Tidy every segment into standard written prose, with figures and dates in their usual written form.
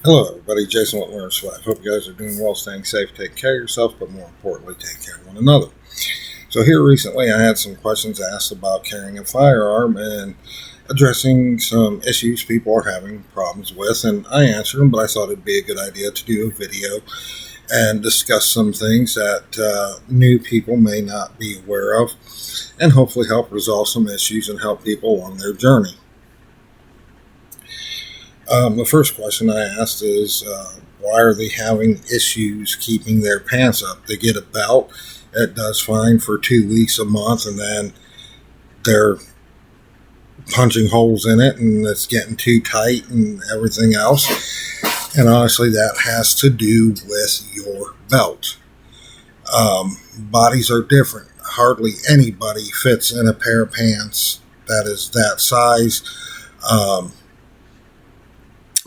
Hello everybody, Jason with Learn to Survive. Hope you guys are doing well, staying safe, taking care of yourself, but more importantly, take care of one another. So here recently I had some questions asked about carrying a firearm and addressing some issues people are having problems with, and I answered them, but I thought it'd be a good idea to do a video and discuss some things that new people may not be aware of, and hopefully help resolve some issues and help people along their journey. The first question I asked is, why are they having issues keeping their pants up? They get a belt, it does fine for 2 weeks, a month, and then they're punching holes in it and it's getting too tight and everything else. And honestly, that has to do with your belt. Bodies are different. Hardly anybody fits in a pair of pants that is that size.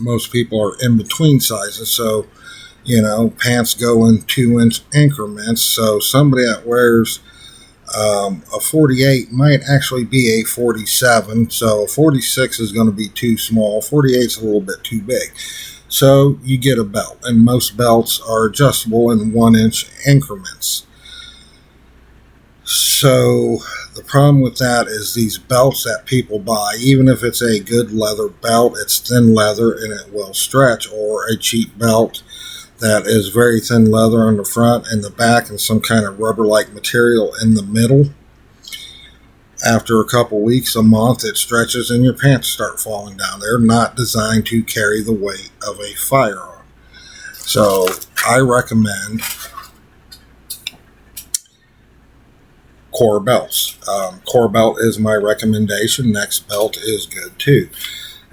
Most people are in between sizes, so pants go in 2-inch increments. So somebody that wears a 48 might actually be a 47. So a 46 is going to be too small. 48 is a little bit too big. So you get a belt, and most belts are adjustable in 1-inch increments. So the problem with that is these belts that people buy, even if it's a good leather belt, it's thin leather and it will stretch, or a cheap belt that is very thin leather on the front and the back and some kind of rubber-like material in the middle. After a couple weeks, a month, it stretches and your pants start falling down. They're not designed to carry the weight of a firearm. So I recommend core belts. Core belt is my recommendation. Next belt is good too.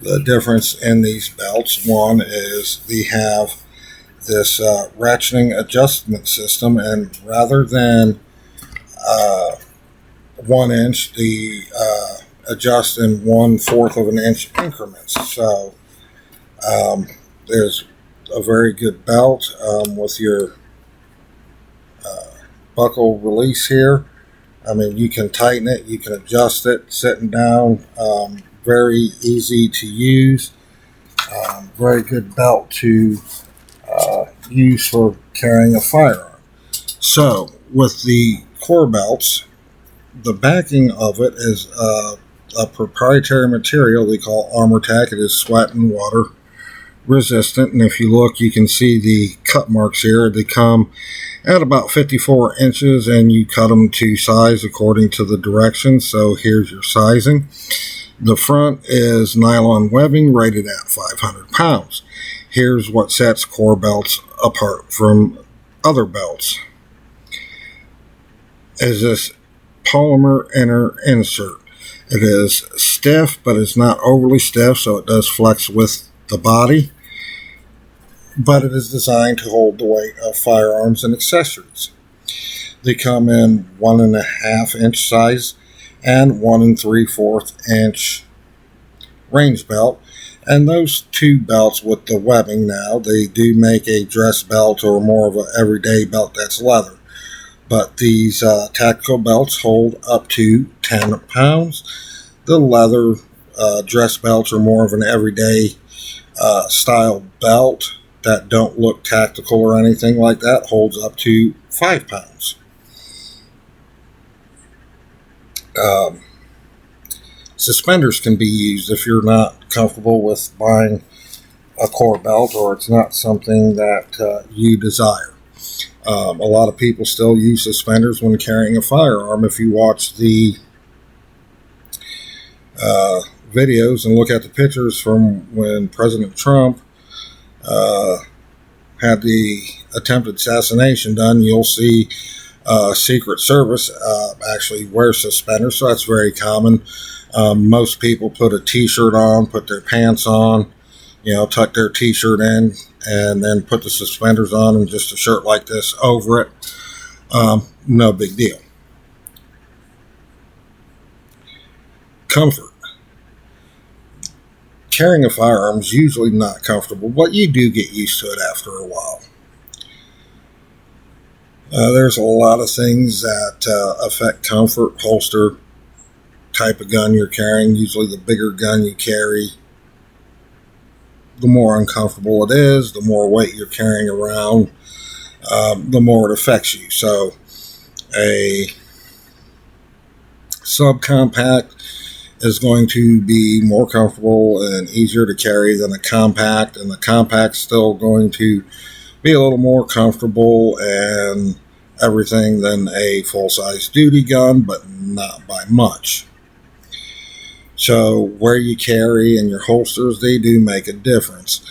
The difference in these belts, one is they have this ratcheting adjustment system, and rather than 1 inch, they adjust in 1/4 of an inch increments. So there's a very good belt with your buckle release here. I mean, you can tighten it, you can adjust it sitting down. Very easy to use. Very good belt to use for carrying a firearm. So with the core belts, the backing of it is a proprietary material they call Armor Tack. It is sweat and water resistant, and if you look, you can see the cut marks here. They come at about 54 inches, and you cut them to size according to the directions. So here's your sizing. The front is nylon webbing rated at 500 pounds. Here's what sets core belts apart from other belts. Is this polymer inner insert. It is stiff, but it's not overly stiff, so it does flex with the body. But it is designed to hold the weight of firearms and accessories. They come in 1.5 inch size and 1 3/4 inch range belt. And those two belts with the webbing now, they do make a dress belt or more of an everyday belt that's leather. But these tactical belts hold up to 10 pounds. The leather dress belts are more of an everyday style belt that don't look tactical or anything like that, holds up to 5 pounds. Suspenders can be used if you're not comfortable with buying a core belt, or it's not something that you desire. A lot of people still use suspenders when carrying a firearm. If you watch the videos and look at the pictures from when President Trump had the attempted assassination done, you'll see Secret Service actually wears suspenders, so that's very common. Most people put a t-shirt on, put their pants on, tuck their t-shirt in, and then put the suspenders on and just a shirt like this over it. No big deal. Comfort. Carrying a firearm is usually not comfortable, but you do get used to it after a while. There's a lot of things that affect comfort. Holster, type of gun you're carrying. Usually the bigger gun you carry, the more uncomfortable it is, the more weight you're carrying around, the more it affects you. So a subcompact is going to be more comfortable and easier to carry than a compact, and the compact's still going to be a little more comfortable and everything than a full-size duty gun, but not by much. So where you carry and your holsters, they do make a difference.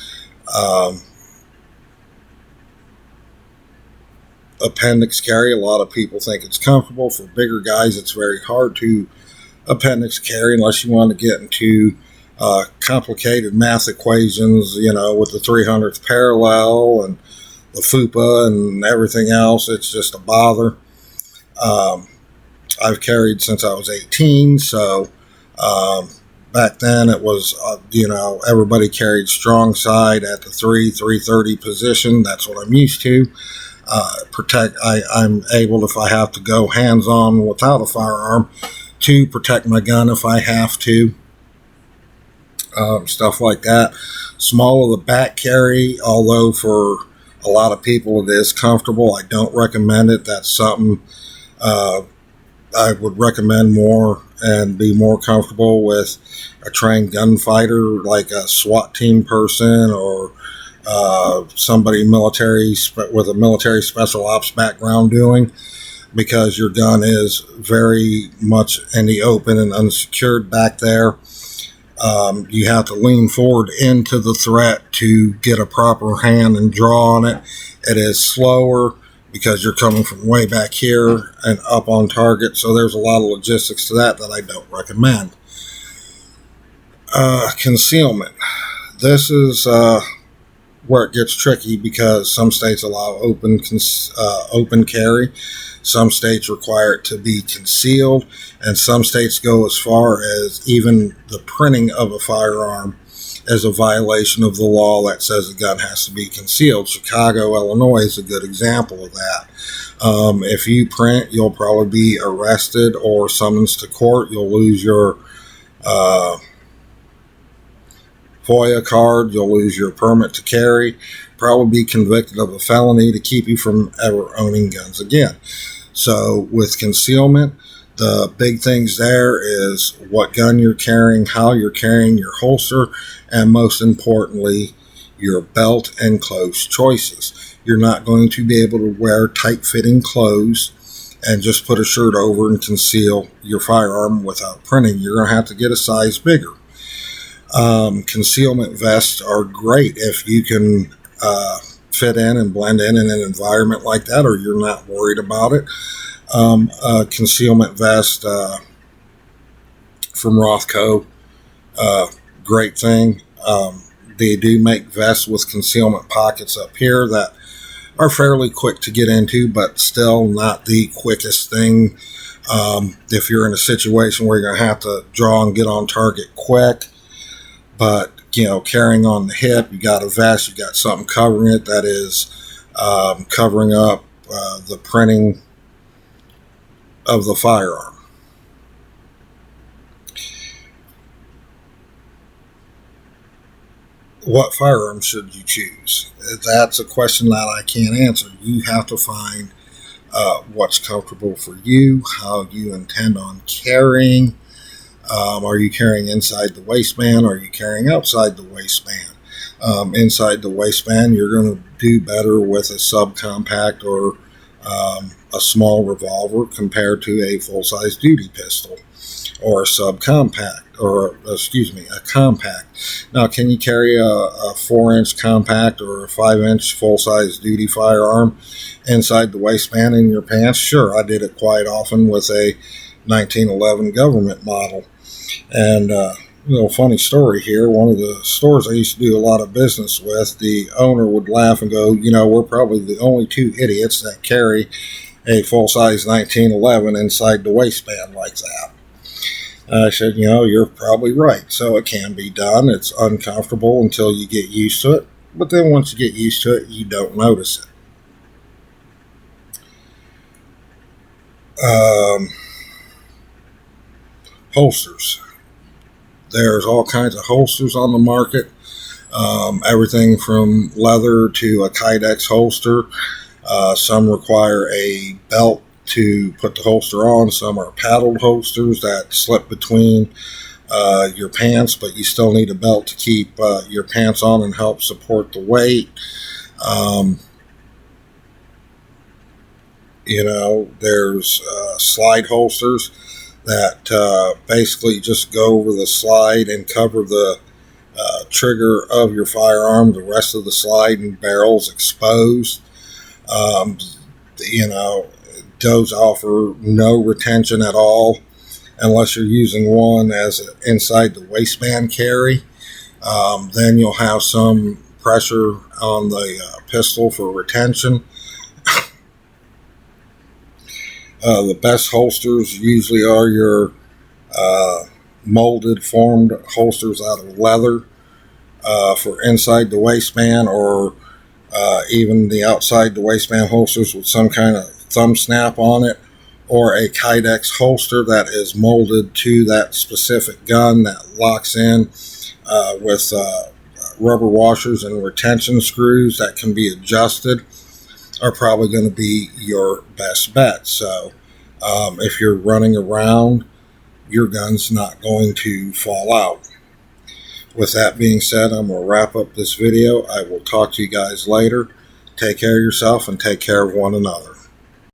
Appendix carry, a lot of people think it's comfortable. For bigger guys, it's very hard to appendix carry unless you want to get into complicated math equations, with the 300th parallel and the FUPA and everything else. It's just a bother. I've carried since I was 18, so back then it was, everybody carried strong side at the 330 position. That's what I'm used to. I'm able, if I have to go hands-on without a firearm, to protect my gun if I have to. Stuff like that. Small of the back carry, although for a lot of people it is comfortable, I don't recommend it. That's something I would recommend more and be more comfortable with a trained gunfighter, like a SWAT team person or somebody military with a military special ops background doing, because your gun is very much in the open and unsecured back there. You have to lean forward into the threat to get a proper hand and draw on it. It is slower because you're coming from way back here and up on target, so there's a lot of logistics to that I don't recommend. Concealment. This is where it gets tricky, because some states allow open carry, some states require it to be concealed, and some states go as far as even the printing of a firearm is a violation of the law that says a gun has to be concealed. Chicago, Illinois is a good example of that. If you print, you'll probably be arrested or summoned to court. You'll lose your FOIA card, you'll lose your permit to carry, probably be convicted of a felony to keep you from ever owning guns again. So with concealment, the big things there is what gun you're carrying, how you're carrying your holster, and most importantly, your belt and clothes choices. You're not going to be able to wear tight-fitting clothes and just put a shirt over and conceal your firearm without printing. You're going to have to get a size bigger. Concealment vests are great if you can fit in and blend in an environment like that, or you're not worried about it. Concealment vest from Rothko, great thing. They do make vests with concealment pockets up here that are fairly quick to get into, but still not the quickest thing. If you're in a situation where you're going to have to draw and get on target quick, but carrying on the hip, you got a vest, you got something covering it that is covering up the printing of the firearm. What firearm should you choose? That's a question that I can't answer. You have to find what's comfortable for you, how you intend on carrying. Are you carrying inside the waistband? Are you carrying outside the waistband? Inside the waistband, you're going to do better with a subcompact or a small revolver compared to a full-size duty pistol, or a subcompact, or a compact. Now, can you carry a 4-inch compact or a 5-inch full-size duty firearm inside the waistband in your pants? Sure, I did it quite often with a 1911 government model. And little funny story here. One of the stores I used to do a lot of business with, the owner would laugh and go, we're probably the only two idiots that carry a full-size 1911 inside the waistband like that. I said, you're probably right. So it can be done. It's uncomfortable until you get used to it. But then once you get used to it, you don't notice it. Holsters. There's all kinds of holsters on the market. Everything from leather to a Kydex holster. Some require a belt to put the holster on. Some are paddled holsters that slip between your pants, but you still need a belt to keep your pants on and help support the weight. There's slide holsters that basically just go over the slide and cover the trigger of your firearm. The rest of the slide and barrel's exposed. Um, those offer no retention at all unless you're using one as an inside the waistband carry. Then you'll have some pressure on the pistol for retention. The best holsters usually are your molded, formed holsters out of leather for inside the waistband, or even the outside the waistband holsters with some kind of thumb snap on it, or a Kydex holster that is molded to that specific gun that locks in with rubber washers and retention screws that can be adjusted, are probably going to be your best bet. So if you're running around, your gun's not going to fall out. With that being said, I'm going to wrap up this video. I will talk to you guys later. Take care of yourself and take care of one another.